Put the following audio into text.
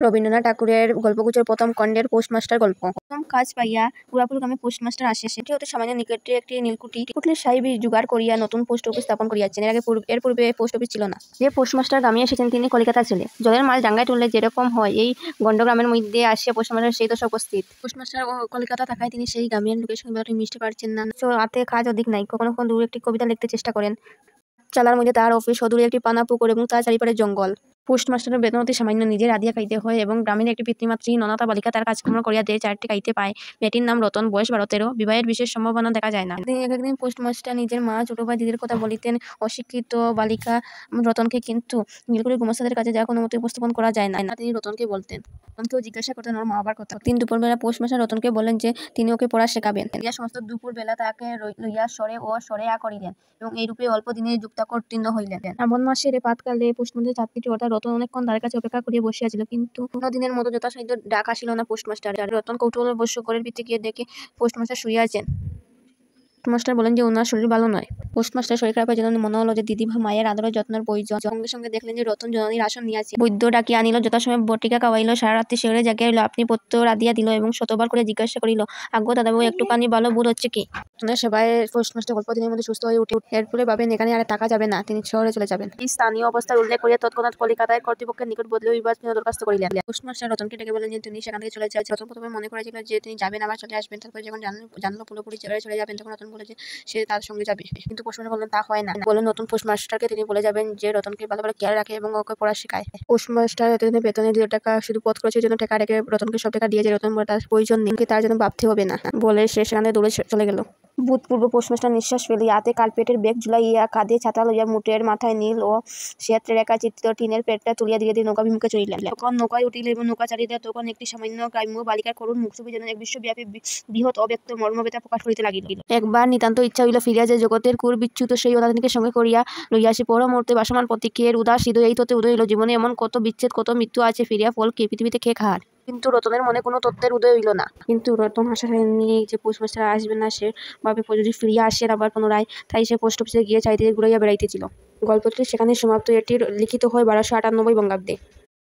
রবীন্দ্রনাথ ঠাকুরের গল্পগুচ্ছের প্রথম খণ্ডের পোস্টমাস্টার গল্প। প্রথম কাজ পাইয়া পুরাপুর গ্রামে পোস্টমাস্টার আসে। সেটি হতে সামান্য নিকটে একটি নীলকুঠির সাহেব জোগাড় করিয়া নতুন পোস্ট অফিস স্থাপন করিয়াছেন। এর পূর্বে পোস্ট অফিস ছিল না। যে পোস্টমাস্টার গ্রামে এসেছেন তিনি কলিকাতা ছেলে। জলের মাল ডাঙ্গায় তুললে যেরকম হয়, এই গণ্ড গ্রামের মধ্যে আসিয়া পোস্টমাস্টার সেই দশা উপস্থিত। পোস্টমাস্টার কলিকাতা থাকায় তিনি সেই গ্রামের লোকের সঙ্গে মিশতে পারছেন না। হাতে কাজ অধিক নাই। কখনো কখনো দূরে একটি কবিতা লিখতে চেষ্টা করেন। চালার মধ্যে তার অফিস, অদূরে একটি পানা পুকুর এবং তার চারিপাশে জঙ্গল। পোস্টমাস্টারের বেতন অতি সামান্য, নিজের রাঁধিয়া খাইতে হয় এবং গ্রামের একটি পিতৃমাতৃহীন অনাথা বালিকা তার কাজকর্ম করিয়া দেয়, 4টি খাইতে পায়। মেয়েটির নাম রতন, বয়স 12-13, বিবাহের বিশেষ সম্ভাবনা দেখা যায় না। একদিন পোস্টমাস্টার নিজের মা, ছোট ভাই, দিদির কথা বলিতেন। অশিক্ষিত বালিকা রতনকে কিন্তু নীলকুঠির গুমাস্তাদের কাছে যা কোনো মতে উপস্থাপন করা যায় না। তিনি রতনকে বলতেন। রতনকেও জিজ্ঞাসা করতেন ওর মা বাবার কথা। দিন দুপুরবেলা পোস্টমাস্টার রতনকে বললেন যে তিনি ওকে পড়া শেখাবেন। সমস্ত দুপুরবেলা তাকে লইয়া স্বরে আ করিলেন এবং এইরূপে অল্প দিনে যুক্তাক্ষর উত্তীর্ণ হইলেন। শ্রাবণ মাসের প্রাতকালে পোস্টমাস্টারের ছাত্রীটি অর্থাৎ রতন অনেকক্ষণ দ্বারের কাছে অপেক্ষা করিয়া বসিয়াছিল, কিন্তু দিনের মতো যথাসাধ্য ডাক আসিল না পোস্টমাস্টারের। রতন কৌতূহলবশ ঘরের ভিতরে গিয়ে দেখে পোস্টমাস্টার শুইয়া আছেন। পোস্টমাস্টার বলেন যে ওনার শরীর ভালো নয়। পোস্টমাস্টার শরীর খারাপের জন্য মনে হলো যে দিদি বা মায়ের আদরের যত্নের প্রয়োজন। সঙ্গে সঙ্গে দেখলেন যে রতন জননীর আসন নিয়াছে। বৈদ্য ডাকিয়া আনিল, যথাসময়ে বটিকা খাওয়াইল, সারা রাত্রি শিহরে জাগিয়া রইল, আপনি পত্র রাধিয়া দিল এবং শতবার করে জিজ্ঞাসা করিল, আজ্ঞা দাদাবাবু একটুখানি ভালো বোধ হচ্ছে কি? রতনের সেবায় পোস্টমাস্টার অল্প দিনের মধ্যে সুস্থ হয়ে উঠে। এরপরে ভাবেন এখানে আর থাকা যাবে না, তিনি শহরে চলে যাবেন। এই স্থানীয় অবস্থার উল্লেখ করিয়া তৎক্ষণাৎ কলিকাতায় কর্তৃপক্ষের নিকট বদলি হইবার দরখাস্ত করিলেন। পোস্টমাস্টার রতনকে ডেকে বলেন যে তিনি সেখান থেকে চলে যাচ্ছেন। রতন প্রথমে মনে করেছিল যে তিনি যাবেন আবার চলে আসবেন, তারপরে যখন জানলো পুরোপুরি চলে যাবেন, তখন রতন বলে যে সে তার সঙ্গে যাবে। কিন্তু পোস্টমাস্টার বললেন তা হয় না। বললেন নতুন পোস্টমাস্টারকে তিনি বলে যাবেন যে রতনকে ভালো ভালো খেয়াল রাখে এবং ওকে পড়া শেখায়। পোস্টমাস্টার এতদিনে বেতনে 2 টাকা শুধু পথ খরচের জন্য টাকা রেখে রতনকে সব টাকা দিয়েছে। রতন বলে তার প্রয়োজন নেই, তার জন্য ভাবতে হবে না বলে সে সেখানে দৌড়ে চলে গেল। ভূতপূর্ব পোস্টমাস্টার নিঃশ্বাস ফেলিয়া হাতে কার্পেটের ব্যাগ ঝুলাইয়া, কাঁধে ছাতা লইয়া, মুটের মাথায় নীল ও শ্বেত রেখা চিত্রিত টিনের পেটটা তুলিয়া ধীরে ধীরে নৌকাভিমুখে চলিলেন। যখন নৌকায় উঠিলে এবং নৌকা চালিয়ে দেয়, তখন একটি সামান্য গ্রাম্য বালিকার করুণ মুখছবি যেন এক বিশ্বব্যাপী বৃহৎ অব্যক্ত মর্মবেদনা প্রকাশ করিতে লাগিল। একবার নিতান্ত ইচ্ছা হইল ফিরিয়া যে জগতের কুর বিচ্যুত সেই অনাথিনীকে সঙ্গে করিয়া লইয়া আসি। পর মুহূর্তে ভাসমান প্রতীকের উদাস হৃদয় এই তত্ত্বে উদয় হইল, জীবনে এমন কত বিচ্ছেদ, কত মৃত্যু আছে, ফিরিয়া ফল কি, পৃথিবীতে কে খার? কিন্তু রতনের মনে কোনো তত্ত্বের উদয় হইল না। কিন্তু রতন আশা করেনি যে পোস্টমাস্টার আসবে না। সে ভাবে যদি ফিরিয়া আসেন আবার পুনরায়, তাই সে পোস্ট অফিসে গিয়ে চারিদিকে ঘুরাইয়া বেড়াইতেছিল। গল্পটি সেখানে সমাপ্ত। এটি লিখিত হয় 1298 বঙ্গাব্দে।